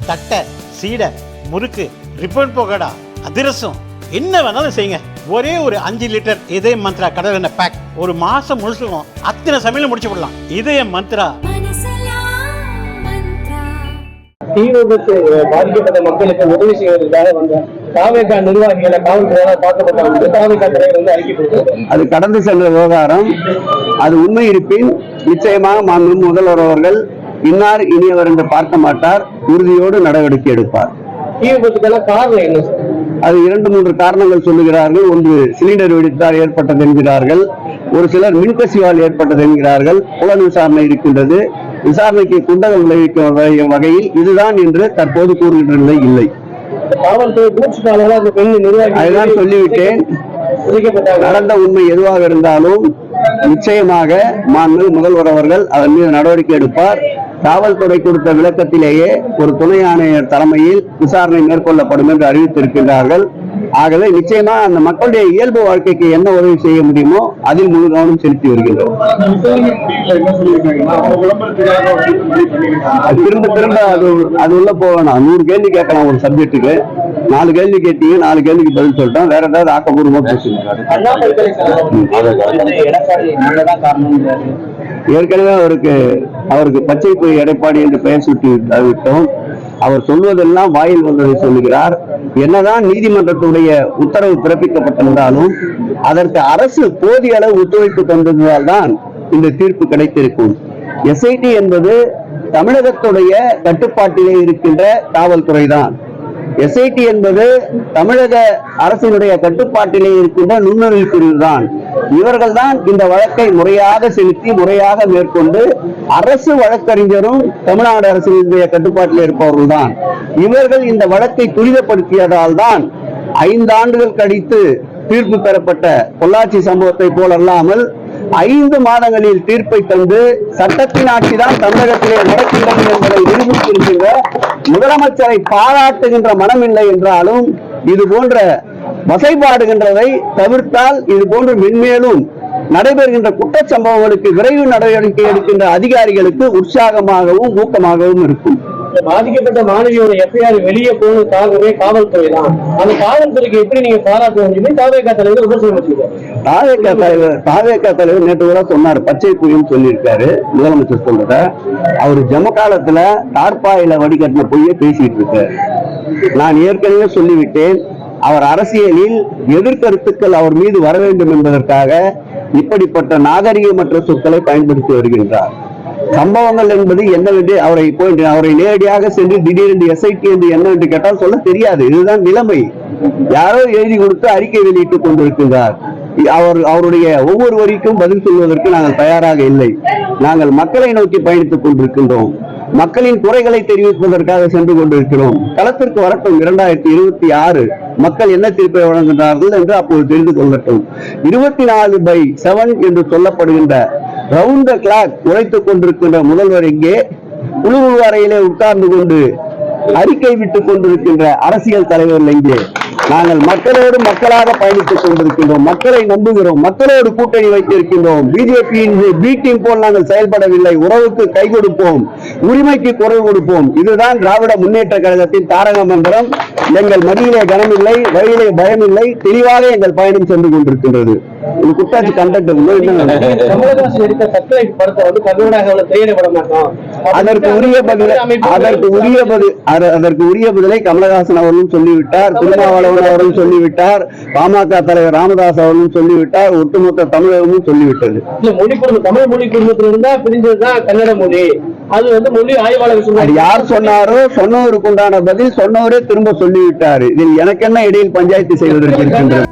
தட்டை, சீடை, முறுக்கு, ரிப்பன் பக்கோடா, அதிரசம், என்ன வேணாலும் செய்யுங்க. ஒரே ஒரு 5 லிட்டர் இதய மந்த்ரா கடல் எண்ணெய் பேக் ஒரு மாசம் முழுசுக்கும் அத்தனை சமையல முடிச்சு விடலாம். இதய மந்த்ரா. தீ விபத்து பாதிக்கப்பட்ட மக்களுக்கு உதவி செய்வதற்காக வந்த தாவேகா நிர்வாகிகளை காவல்துறையால் தாக்கப்பட்ட தாவேகா தலைவர் அறிக்கை கொடுத்தார். அது கடந்து சென்ற விவகாரம். அது உண்மை இருப்பின் நிச்சயமாக மாண்பு முதல்வர் அவர்கள் இன்னார் இனியவர் என்று பார்க்க மாட்டார், உறுதியோடு நடவடிக்கை எடுப்பார். தீ விபத்துக்கெல்லாம் காரணம் என்ன? அது 2-3 காரணங்கள் சொல்லுகிறார்கள். ஒன்று சிலிண்டர் வெடித்தால் ஏற்பட்டது என்கிறார்கள், ஒரு சிலர் மின்கசிவால் ஏற்பட்டது என்கிறார்கள். புலன் விசாரணை இருக்கின்றது. விசாரணைக்கு குண்டகம் விளைவிக்கும் வகையில் இதுதான் என்று தற்போது கூறுகின்ற நிலை இல்லை. அதுதான் சொல்லிவிட்டேன். நடந்த உண்மை எதுவாக இருந்தாலும் நிச்சயமாக மாண்பு முதல்வர் அவர்கள் அதன் மீது நடவடிக்கை எடுப்பார். காவல்துறை கொடுத்த விளக்கத்திலேயே ஒரு துணை ஆணையர் தலைமையில் விசாரணை மேற்கொள்ளப்படும் என்று அறிவித்திருக்கின்றார்கள். ஆகவே நிச்சயமா அந்த மக்களுடைய இயல்பு வாழ்க்கைக்கு என்ன உதவி செய்ய முடியுமோ அதில் முழு கவனம் செலுத்தி வருகின்றோம். திரும்ப அது உள்ள போகணும். 100 கேள்வி கேட்கலாம் ஒரு சப்ஜெக்டுக்கு. 4 கேள்வி கேட்டீங்க, 4 கேள்விக்கு பதில் சொல்லிட்டோம். வேற ஏதாவது ஆக்கப்பூர்வமா பேசுகிறார். ஏற்கனவே அவருக்கு பச்சை பொய் எடப்பாடி என்று பெயர் சுட்டி விட்டோம். அவர் சொல்வதெல்லாம் வாயில் வந்ததை சொல்லுகிறார். என்னதான் நீதிமன்றத்துடைய உத்தரவு பிறப்பிக்கப்பட்டிருந்தாலும் அதற்கு அரசு போதிய அளவு ஒத்துழைப்பு தந்ததால் தான் இந்த தீர்ப்பு கிடைத்திருக்கும். எஸ்ஐடி என்பது தமிழகத்துடைய கட்டுப்பாட்டிலே இருக்கின்ற காவல்துறை தான். எஸ்ஐடி என்பது தமிழக அரசினுடைய கட்டுப்பாட்டிலே இருக்கின்ற நுண்ணறிவு பிரிவு தான். இவர்கள் தான் இந்த வழக்கை முறையாக செலுத்தி முறையாக மேற்கொண்டு அரசு வழக்கறிஞரும் தமிழ்நாடு அரசினுடைய கட்டுப்பாட்டில் இருப்பவர்கள் தான். இவர்கள் இந்த வழக்கை துரிதப்படுத்தியதால் தான் 5 ஆண்டுகள் கழித்து தீர்ப்பு பெறப்பட்ட பொள்ளாச்சி சம்பவத்தை போலல்லாமல் 5 மாதங்களில் தீர்ப்பை தந்து சட்டத்தின் ஆட்சிதான் தமிழகத்திலே நடக்கின்றது என்பதை நிரூபித்திருக்கின்ற முதலமைச்சரை பாராட்டுகின்ற மனமில்லை என்றாலும் இது போன்ற வசைபாடுகின்றதை தவிர்த்தால் இது போன்ற மென்மேலும் நடைபெறுகின்ற குற்றச்சம்பவங்களுக்கு விரைவு நடவடிக்கை எடுக்கின்ற அதிகாரிகளுக்கு உற்சாகமாகவும் ஊக்கமாகவும் இருக்கும். பாதிக்கப்பட்ட மாணவியோட எஃப்ஐஆர் வெளியே போனதுக்காகவே காவல்துறை தான். அந்த காவல்துறைக்கு எப்படி நீங்க பாராட்டுவீங்க? தாவேகா தலைவர் தாவேகா தலைவர் நேற்று கூட சொன்னார், பச்சை பொய்ன்னு சொல்லியிருக்காரு முதலமைச்சர் சொல்றத. அவரு ஜம காலத்துல தார்பாயில வடிகட்டின பொய்யை பேசிட்டு இருக்காரு. நான் ஏற்கனவே சொல்லிவிட்டேன், அவர் அரசியலில் எதிர்கருத்துக்கள் அவர் மீது வர வேண்டும் என்பதற்காக இப்படிப்பட்ட நாகரிகமற்ற சொற்களை பயன்படுத்தி வருகின்றார். சம்பவங்கள் என்பது என்னவென்று அவரை நேரடியாக சென்று திடீரென்று எஸ்ஐடி என்று என்னவென்று கேட்டால் சொல்ல தெரியாது. இதுதான் நிலைமை. யாரோ எழுதி கொடுத்து அறிக்கை வெளியிட்டுக் கொண்டிருக்கின்றார். அவருடைய ஒவ்வொரு வரிக்கும் பதில் சொல்வதற்கு நாங்கள் தயாராக இல்லை. நாங்கள் மக்களை நோக்கி பயணித்துக் கொண்டிருக்கின்றோம். மக்களின் குறைகளை தெரிவிப்பதற்காக சென்று கொண்டிருக்கிறோம். களத்திற்கு வரட்டும். 2026 மக்கள் என்ன தீர்ப்பை வழங்குகிறார்கள் என்று அப்போது தெரிந்து கொள்ளட்டும். 24/7 என்று சொல்லப்படுகின்ற ரவுண்ட் த கிளாக் உழைத்துக் கொண்டிருக்கின்ற முதல்வர் எங்கே? குழு அறையிலே உட்கார்ந்து கொண்டு அறிக்கை விட்டுக் கொண்டிருக்கின்ற அரசியல் தலைவர்கள் எங்கே? நாங்கள் மக்களோடு மக்களாக பயணித்துக் கொண்டிருக்கின்றோம். மக்களை நம்புகிறோம். மக்களோடு கூட்டணி வைத்திருக்கின்றோம். பிஜேபியின் பி டீம் போல் நாங்கள் செயல்படவில்லை. உறவுக்கு கை கொடுப்போம், உரிமைக்கு குரல் கொடுப்போம். இதுதான் திராவிட முன்னேற்ற கழகத்தின் தாரக மந்திரம். எங்கள் மதியிலே கனமில்லை, வழியிலே பயமில்லை. தெளிவாக எங்கள் பயணம் சென்று கொண்டிருக்கின்றது. இது குட்டாட்சி கண்டக்ட். அதற்கு உரிய பதிலை கமலஹாசன் அவர்களும் சொல்லிவிட்டார், திருமாவளவன் அவர்களும் சொல்லிவிட்டார், பாமக தலைவர் ராமதாஸ் அவர்களும் சொல்லிவிட்டார், ஒட்டுமொத்த தமிழகமும் சொல்லிவிட்டது. தமிழ் மொழி குடும்பத்தில் இருந்தா பிரிஞ்சதுதான் கன்னட மொழி. அது மொழி ஆய்வாளர் யார் சொன்னாரோ சொன்னவருக்கு உண்டான பதில் சொன்னவரே திரும்ப சொல்லிவிட்டாரு. இதில் எனக்கு என்ன இடையில் பஞ்சாயத்து செய்வதற்கு இருக்கின்றது?